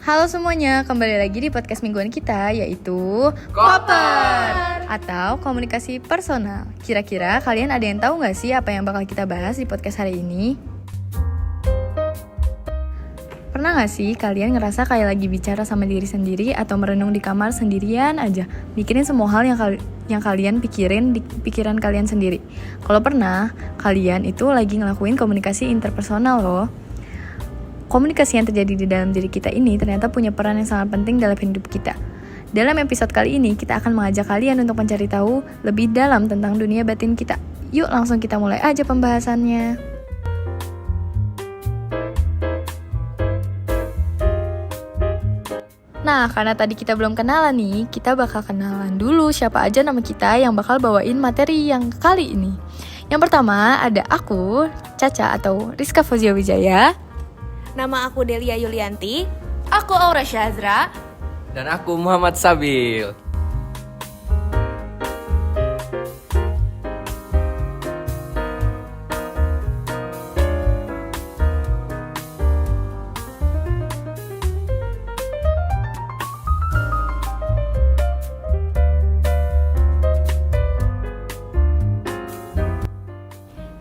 Halo semuanya, kembali lagi di podcast mingguan kita, yaitu Koper atau komunikasi personal. Kira-kira kalian ada yang tahu gak sih apa yang bakal kita bahas di podcast hari ini? Pernah gak sih kalian ngerasa kayak lagi bicara sama diri sendiri atau merenung di kamar sendirian aja, mikirin semua hal yang kalian pikirin di pikiran kalian sendiri? Kalau pernah, kalian itu lagi ngelakuin komunikasi interpersonal loh. Komunikasi yang terjadi di dalam diri kita ini ternyata punya peran yang sangat penting dalam hidup kita. Dalam episode kali ini, kita akan mengajak kalian untuk mencari tahu lebih dalam tentang dunia batin kita. Yuk langsung kita mulai aja pembahasannya. Nah, karena tadi kita belum kenalan nih, kita bakal kenalan dulu siapa aja nama kita yang bakal bawain materi yang kali ini. Yang pertama ada aku, Caca atau Rizka Fozia Wijaya. Nama aku Delia Yulianti. Aku Aura Syazra. Dan aku Muhammad Sabil.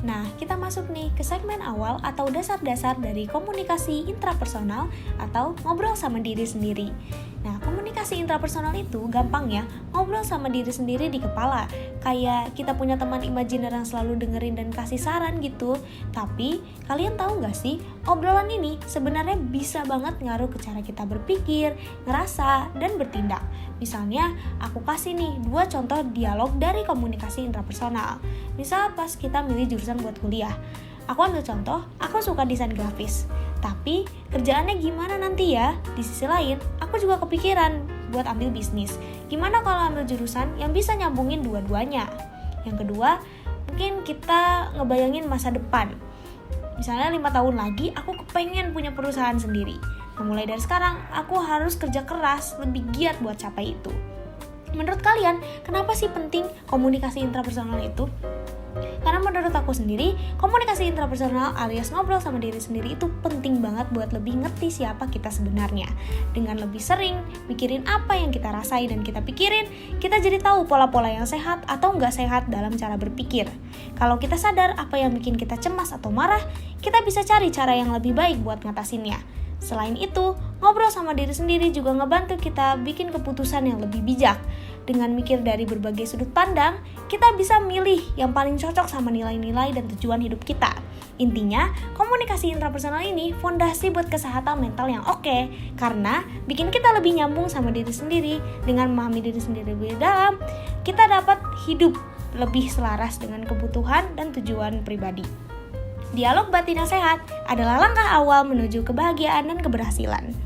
Nah, kita masuk nih ke segmen awal atau dasar-dasar dari komunikasi intrapersonal atau ngobrol sama diri sendiri. Nah, komunikasi intrapersonal itu gampang ya, ngobrol sama diri sendiri di kepala. Kayak kita punya teman imajiner yang selalu dengerin dan kasih saran gitu. Tapi, kalian tahu gak sih, obrolan ini sebenarnya bisa banget ngaruh ke cara kita berpikir, ngerasa, dan bertindak. Misalnya, aku kasih nih 2 contoh dialog dari komunikasi intrapersonal. Misal pas kita milih jurusan buat kuliah. Aku ambil contoh, aku suka desain grafis. Tapi kerjaannya gimana nanti ya? Di sisi lain, aku juga kepikiran buat ambil bisnis. Gimana kalau ambil jurusan yang bisa nyambungin dua-duanya? Yang kedua, mungkin kita ngebayangin masa depan. Misalnya 5 tahun lagi, aku kepengen punya perusahaan sendiri. Nah, mulai dari sekarang, aku harus kerja keras, lebih giat buat capai itu. Menurut kalian, kenapa sih penting komunikasi intrapersonal itu? Karena menurut aku sendiri, komunikasi intrapersonal alias ngobrol sama diri sendiri itu penting banget buat lebih ngerti siapa kita sebenarnya. Dengan lebih sering mikirin apa yang kita rasai dan kita pikirin, kita jadi tahu pola-pola yang sehat atau nggak sehat dalam cara berpikir. Kalau kita sadar apa yang bikin kita cemas atau marah, kita bisa cari cara yang lebih baik buat ngatasinnya. Selain itu, ngobrol sama diri sendiri juga ngebantu kita bikin keputusan yang lebih bijak. Dengan mikir dari berbagai sudut pandang, kita bisa milih yang paling cocok sama nilai-nilai dan tujuan hidup kita. Intinya, komunikasi intrapersonal ini fondasi buat kesehatan mental yang oke, karena bikin kita lebih nyambung sama diri sendiri. Dengan memahami diri sendiri lebih dalam, kita dapat hidup lebih selaras dengan kebutuhan dan tujuan pribadi. Dialog batin yang sehat adalah langkah awal menuju kebahagiaan dan keberhasilan.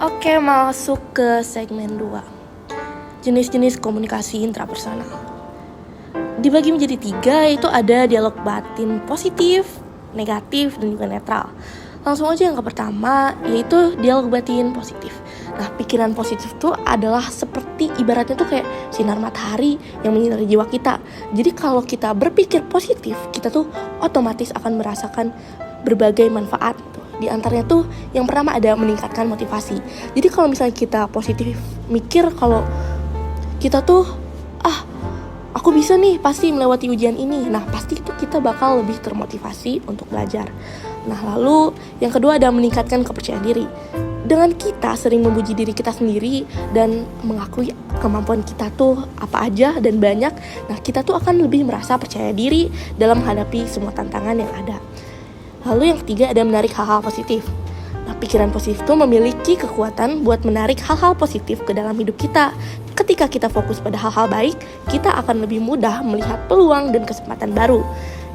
Oke, masuk ke segmen 2. Jenis-jenis komunikasi intrapersonal. Dibagi menjadi 3, yaitu ada dialog batin positif, negatif, dan juga netral. Langsung aja yang pertama, yaitu dialog batin positif. Nah, pikiran positif itu adalah seperti ibaratnya tuh kayak sinar matahari yang menyinari jiwa kita. Jadi kalau kita berpikir positif, kita tuh otomatis akan merasakan berbagai manfaat. Di antaranya tuh yang pertama ada meningkatkan motivasi. Jadi kalau misalnya kita positif mikir kalau kita tuh aku bisa nih pasti melewati ujian ini. Nah, pasti itu kita bakal lebih termotivasi untuk belajar. Nah, lalu yang kedua ada meningkatkan kepercayaan diri. Dengan kita sering memuji diri kita sendiri dan mengakui kemampuan kita tuh apa aja dan banyak, nah kita tuh akan lebih merasa percaya diri dalam menghadapi semua tantangan yang ada. Lalu yang ketiga ada menarik hal-hal positif. Nah, pikiran positif itu memiliki kekuatan buat menarik hal-hal positif ke dalam hidup kita. Ketika kita fokus pada hal-hal baik, kita akan lebih mudah melihat peluang dan kesempatan baru.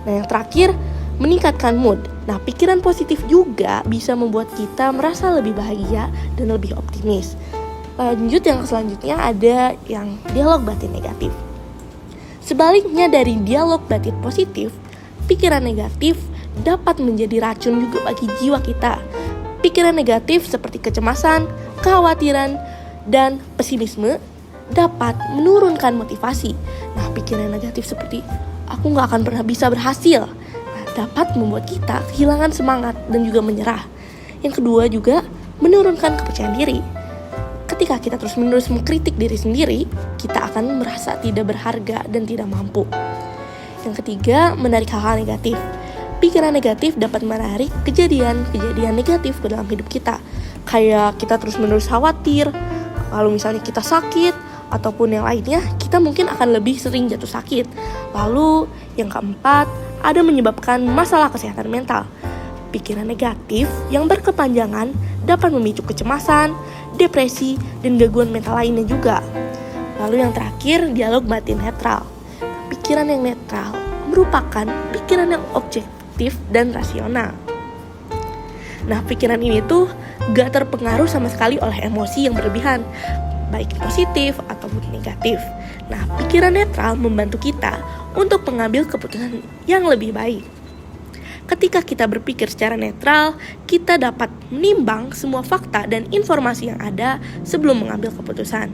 Nah, yang terakhir, meningkatkan mood. Nah, pikiran positif juga bisa membuat kita merasa lebih bahagia dan lebih optimis. Lanjut yang selanjutnya ada yang dialog batin negatif. Sebaliknya dari dialog batin positif, pikiran negatif dapat menjadi racun juga bagi jiwa kita. Pikiran negatif seperti kecemasan, kekhawatiran, dan pesimisme dapat menurunkan motivasi. Nah, pikiran negatif seperti aku gak akan pernah bisa berhasil, dapat membuat kita kehilangan semangat dan juga menyerah. Yang kedua juga menurunkan kepercayaan diri. Ketika kita terus-menerus mengkritik diri sendiri, kita akan merasa tidak berharga dan tidak mampu. Yang ketiga, menarik hal-hal negatif. Pikiran negatif dapat menarik kejadian-kejadian negatif ke dalam hidup kita. Kayak kita terus-menerus khawatir, kalau misalnya kita sakit, ataupun yang lainnya, kita mungkin akan lebih sering jatuh sakit. Lalu, yang keempat, ada menyebabkan masalah kesehatan mental. Pikiran negatif yang berkepanjangan dapat memicu kecemasan, depresi, dan gangguan mental lainnya juga. Lalu yang terakhir, dialog batin netral. Pikiran yang netral merupakan pikiran yang objektif dan rasional. Nah, pikiran ini tuh gak terpengaruh sama sekali oleh emosi yang berlebihan, baik positif ataupun negatif. Nah, pikiran netral membantu kita untuk mengambil keputusan yang lebih baik. Ketika kita berpikir secara netral, kita dapat menimbang semua fakta dan informasi yang ada sebelum mengambil keputusan.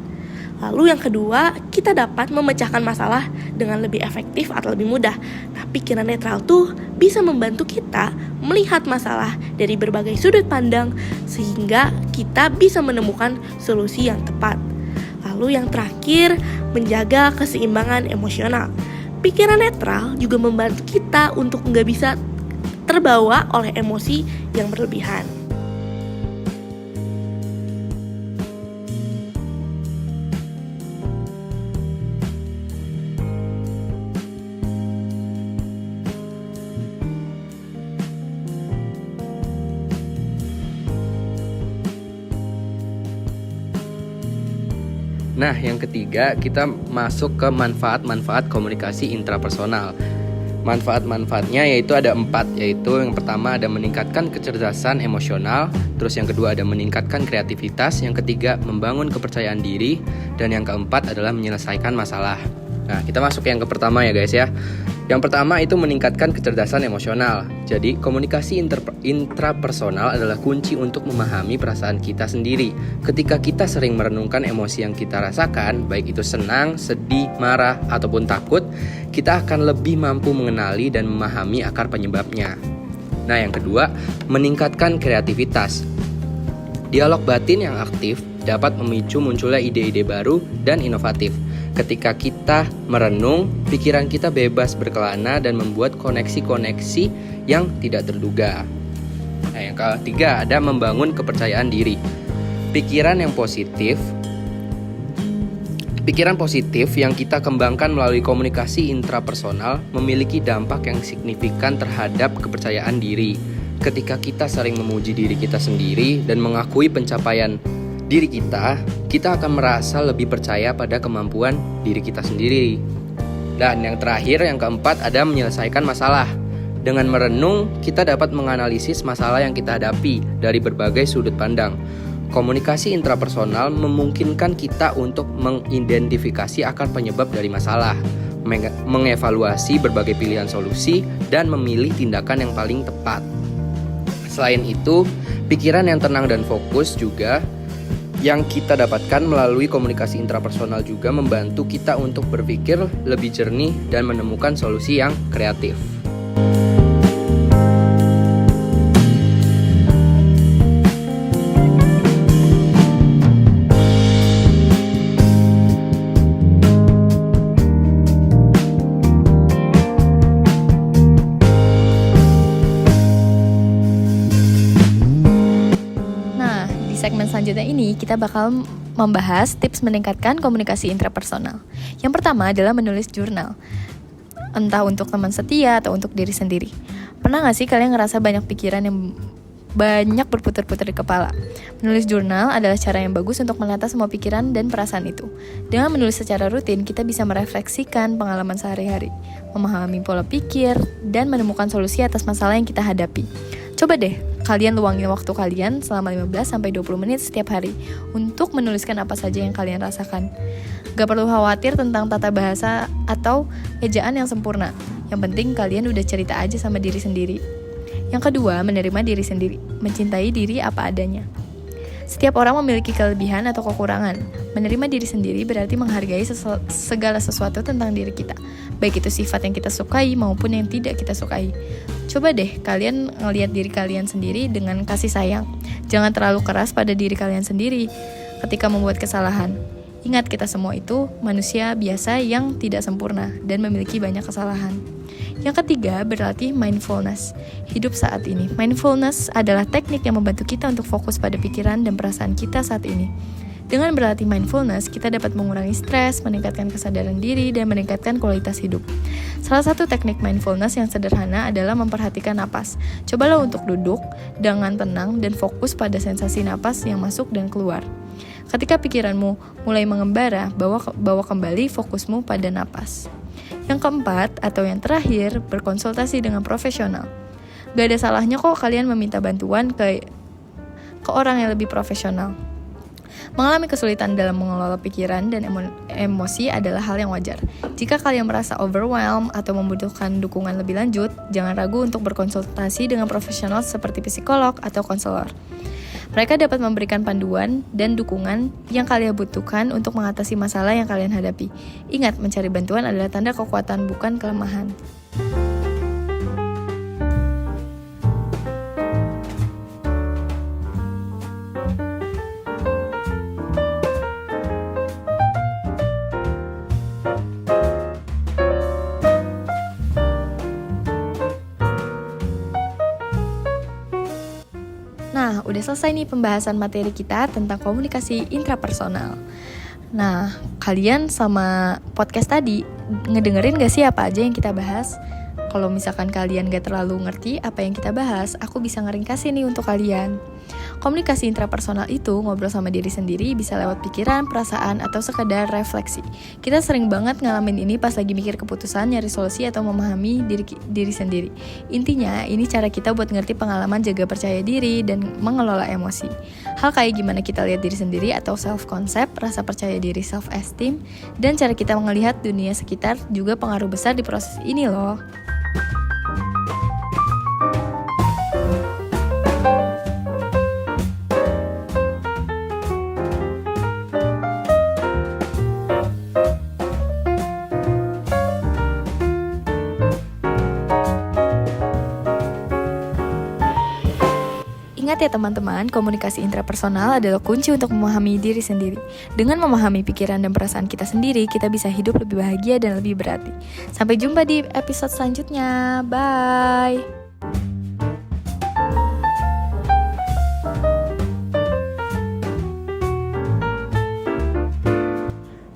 Lalu yang kedua, kita dapat memecahkan masalah dengan lebih efektif atau lebih mudah. Nah, pikiran netral tuh bisa membantu kita melihat masalah dari berbagai sudut pandang sehingga kita bisa menemukan solusi yang tepat. Lalu yang terakhir, menjaga keseimbangan emosional. Pikiran netral juga membantu kita untuk nggak bisa terbawa oleh emosi yang berlebihan. Nah, yang ketiga kita masuk ke manfaat-manfaat komunikasi intrapersonal. Manfaat-manfaatnya yaitu ada 4, yaitu yang pertama ada meningkatkan kecerdasan emosional, terus yang kedua ada meningkatkan kreativitas, yang ketiga membangun kepercayaan diri, dan yang keempat adalah menyelesaikan masalah. Nah, kita masuk yang ke pertama ya guys ya. Yang pertama itu meningkatkan kecerdasan emosional. Jadi komunikasi intrapersonal adalah kunci untuk memahami perasaan kita sendiri. Ketika kita sering merenungkan emosi yang kita rasakan, baik itu senang, sedih, marah, ataupun takut, kita akan lebih mampu mengenali dan memahami akar penyebabnya. Nah, yang kedua, meningkatkan kreativitas. Dialog batin yang aktif dapat memicu munculnya ide-ide baru dan inovatif. Ketika kita merenung, pikiran kita bebas berkelana dan membuat koneksi-koneksi yang tidak terduga. Nah, yang ketiga ada membangun kepercayaan diri. Pikiran positif yang kita kembangkan melalui komunikasi intrapersonal memiliki dampak yang signifikan terhadap kepercayaan diri. Ketika kita sering memuji diri kita sendiri dan mengakui pencapaian diri kita akan merasa lebih percaya pada kemampuan diri kita sendiri. Dan yang terakhir, yang keempat, ada menyelesaikan masalah. Dengan merenung, kita dapat menganalisis masalah yang kita hadapi dari berbagai sudut pandang. Komunikasi intrapersonal memungkinkan kita untuk mengidentifikasi akar penyebab dari masalah, mengevaluasi berbagai pilihan solusi, dan memilih tindakan yang paling tepat. Selain itu, pikiran yang tenang dan fokus juga yang kita dapatkan melalui komunikasi intrapersonal juga membantu kita untuk berpikir lebih jernih dan menemukan solusi yang kreatif. Segmen selanjutnya ini kita bakal membahas tips meningkatkan komunikasi intrapersonal. Yang pertama adalah menulis jurnal, entah untuk teman setia atau untuk diri sendiri. Pernah gak sih kalian ngerasa banyak pikiran yang banyak berputar-putar di kepala? Menulis jurnal adalah cara yang bagus untuk menata semua pikiran dan perasaan itu. Dengan menulis secara rutin, kita bisa merefleksikan pengalaman sehari-hari, memahami pola pikir, dan menemukan solusi atas masalah yang kita hadapi. Coba deh, kalian luangin waktu kalian selama 15-20 menit setiap hari untuk menuliskan apa saja yang kalian rasakan. Gak perlu khawatir tentang tata bahasa atau ejaan yang sempurna. Yang penting kalian udah cerita aja sama diri sendiri. Yang kedua, menerima diri sendiri, mencintai diri apa adanya. Setiap orang memiliki kelebihan atau kekurangan. Menerima diri sendiri berarti menghargai segala sesuatu tentang diri kita, baik itu sifat yang kita sukai maupun yang tidak kita sukai. Coba deh kalian ngelihat diri kalian sendiri dengan kasih sayang. Jangan terlalu keras pada diri kalian sendiri ketika membuat kesalahan. Ingat, kita semua itu manusia biasa yang tidak sempurna dan memiliki banyak kesalahan. Yang ketiga, berlatih mindfulness. Hidup saat ini. Mindfulness adalah teknik yang membantu kita untuk fokus pada pikiran dan perasaan kita saat ini. Dengan berlatih mindfulness, kita dapat mengurangi stres, meningkatkan kesadaran diri, dan meningkatkan kualitas hidup. Salah satu teknik mindfulness yang sederhana adalah memperhatikan napas. Cobalah untuk duduk dengan tenang dan fokus pada sensasi napas yang masuk dan keluar. Ketika pikiranmu mulai mengembara, bawa kembali fokusmu pada napas. Yang keempat atau yang terakhir, berkonsultasi dengan profesional. Gak ada salahnya kok kalian meminta bantuan ke orang yang lebih profesional. Mengalami kesulitan dalam mengelola pikiran dan emosi adalah hal yang wajar. Jika kalian merasa overwhelmed atau membutuhkan dukungan lebih lanjut, jangan ragu untuk berkonsultasi dengan profesional seperti psikolog atau konselor. Mereka dapat memberikan panduan dan dukungan yang kalian butuhkan untuk mengatasi masalah yang kalian hadapi. Ingat, mencari bantuan adalah tanda kekuatan, bukan kelemahan. Nah, udah selesai nih pembahasan materi kita tentang komunikasi intrapersonal. Nah, kalian sama podcast tadi ngedengerin gak sih apa aja yang kita bahas? Kalau misalkan kalian gak terlalu ngerti apa yang kita bahas, aku bisa ngeringkasin nih untuk kalian. Komunikasi intrapersonal itu ngobrol sama diri sendiri, bisa lewat pikiran, perasaan, atau sekadar refleksi. Kita sering banget ngalamin ini pas lagi mikir keputusan, nyari solusi, atau memahami diri sendiri. Intinya, ini cara kita buat ngerti pengalaman, jaga percaya diri, dan mengelola emosi. Hal kayak gimana kita lihat diri sendiri atau self-concept, rasa percaya diri self-esteem, dan cara kita melihat dunia sekitar juga pengaruh besar di proses ini loh. Ingat ya teman-teman, komunikasi intrapersonal adalah kunci untuk memahami diri sendiri. Dengan memahami pikiran dan perasaan kita sendiri, kita bisa hidup lebih bahagia dan lebih berarti. Sampai jumpa di episode selanjutnya. Bye!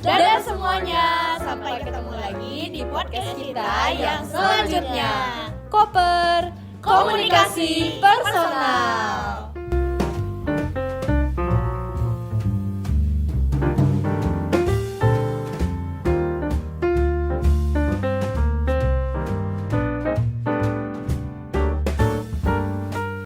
Dadah semuanya, sampai ketemu lagi di podcast kita yang selanjutnya. Koper Komunikasi personal.